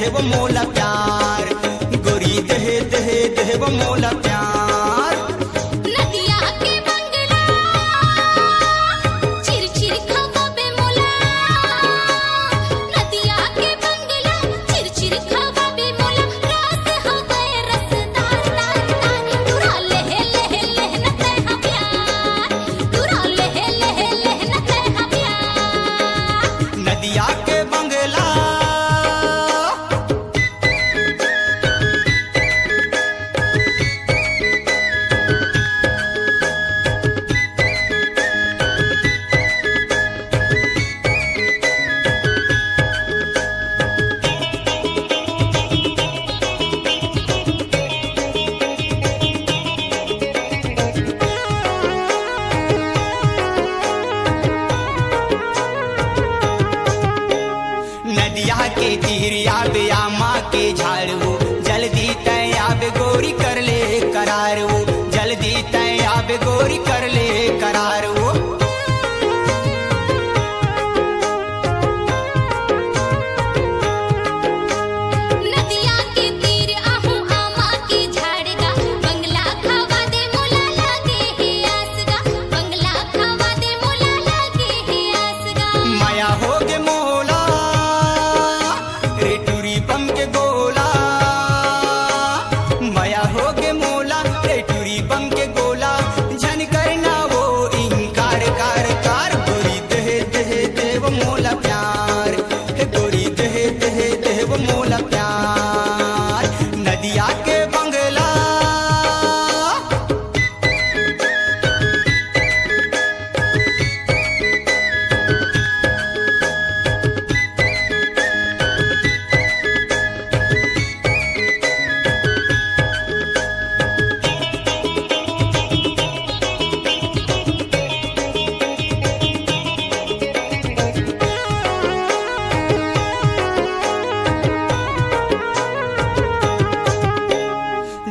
देव मोला प्यार, गोरी दे देव मोला प्यार। नदिया के बंगला चिर चिर खवाबे मोला, नदिया के बंगला चिर चिर खवाबे मोला, रास हवे रसदार तार तार, तुरा लेह लेह लेह न तेहा प्यार, तुरा लेह लेह लेह न तेहा प्यार। नदिया के बंगला नदिया के तीर आवे आमा के झाड़ वो, जल्दी तय आवे गोरी कर ले करार वो, जल्दी तय आवे गोरी कर ले करार वो। नदिया के तीर आहू आमा के झाड़गा, बंगला खावा दे मोला लागे हे आसगा, बंगला खावा दे मोला लागे हे आसगा। माया हो गे मोला रे टूरी बम के गोला, माया हो गे मोला रे टूरी बम के गोला, झन करना वो इनकार कार कार, गोरी दे देव मोला प्यार, हे गोरी दे देव मोला प्यार। नदिया के बंगला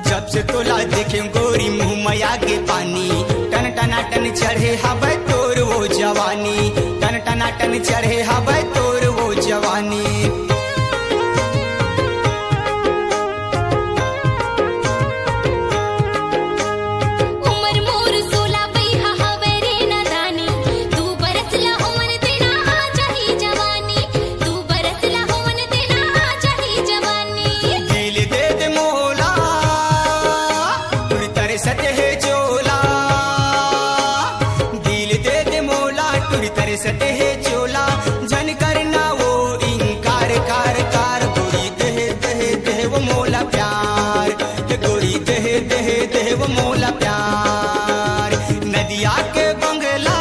जब से तोला देखे गोरी मुँह मैया के पानी, टन टना टन चढ़े हवे तोर वो जवानी, टन टना टन चढ़े हवे तोर वो जवानी। उमर मोर सोला बैहा हवे रे नादानी, तू बरसला होवन देना आ जाही जवानी, तू बरसला होवन देना आ जाही जवानी। दिल दे दे मोला तुरी तरह सटे है चोला, दिल दे दे मोला तुरी तरह सटे है चोला, झन करना वो इनकार कार कार, गोरी दे वो मोला प्यार, गोरी दे वो मोला प्यार। नदिया के बंगला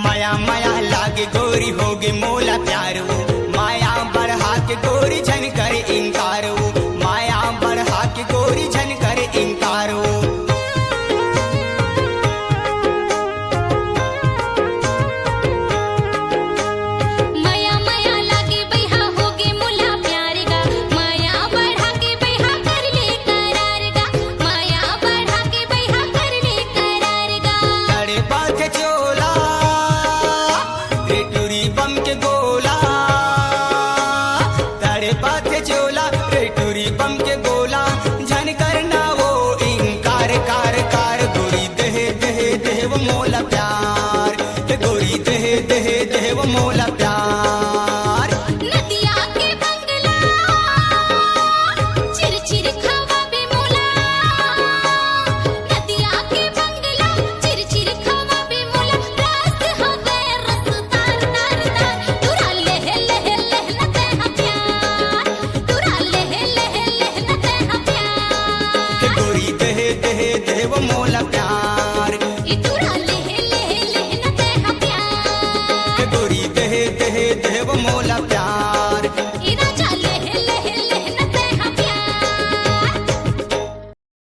माया माया लागे गोरी होगे मोला प्यार वो, माया बढ़ा के गोरी झन करे इनकार वो, माया बढ़ा के गोरी झन करे इनकार वो। माया माया लागे बैहा होगे मोला प्यार गा, माया बढ़ा के बैहा कर ले करार गा, माया बढ़ा के बैहा कर ले करार गा। तड़े बाथे चोला रे टूरी बम के गोला, तड़े बाथे चोला रे टूरी बम के गोला, झन करना वो इनकार कार कार, गोरी दे वो मोला प्यार, गोरी दे वो मोला प्यार।